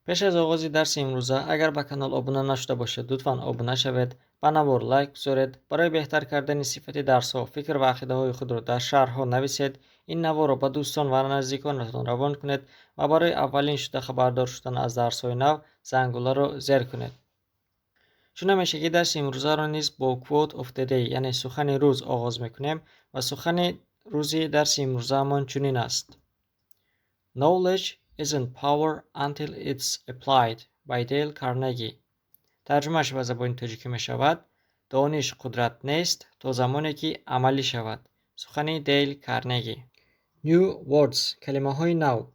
پیش از آغاز درس امروزه اگر به کانال ابونه نشده باشید لطفاً ابونه شوید، با نوار لایک بذارید. برای بهتر کردن صفت درس ها فکر و عقیده های خود را در شرح ها نویسید. این نوار را با دوستان و نزدیکانتان روان کنید و برای اولین شده خبردار شدن از درس های نو زنگوله را زیر کنید. چون میشه که درس امروزه را نیز با quote of the day یعنی سخن روز آغاز میکنیم و سخن روزی درس امروزه من چنین است: Knowledge isn't power until it's applied by Dale Carnegie. ترجمهش به زبان تاجیکی می شود: دانش قدرت نیست تا زمانی که عملی شود. سخن دیل کارنگی. New words کلمه های نو: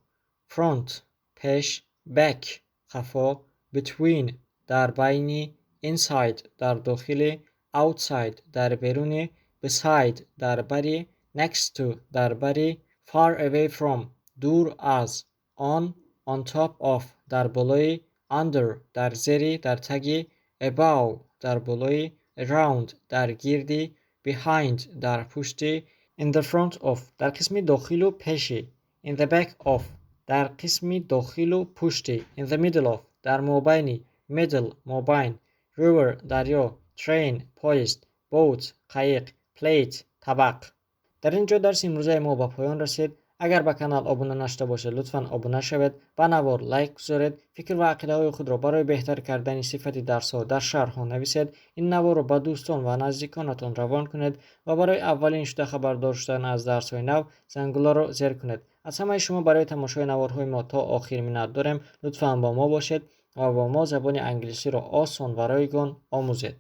front پیش، back خفا، between در بین، inside در داخل، outside در بیرون، beside در بری، next to در بری، far away from دور از، on top of در بالای، under در زیر در تگی، above در بالای، around در گردی، behind در پشتی، in the front of در قسم داخل و پیشی، in the back of در قسم داخل و پشتی، in the middle of در مابین، middle مابین، river دریا، train پایست، boat قایق، plate طبق. در اینجا درس امروزه ما به پایان رسید. اگر به کانال ابونه نشده باشید لطفاً ابونه شوید، با نوار لایک بذارید. فکر و عقیده های خود را برای بهتر کردن صفت درس ها در شرح ها نویسید. این نوار را با دوستان و نزدیکانتان روان کنید و برای اولین شده خبردار شدن از درس های نو زنگوله را زیر کنید. از همه شما برای تماشای نوارهای ما تا آخر منت داریم. لطفاً با ما باشید و با ما زبان انگلیسی را آسان و رایگان آموزید.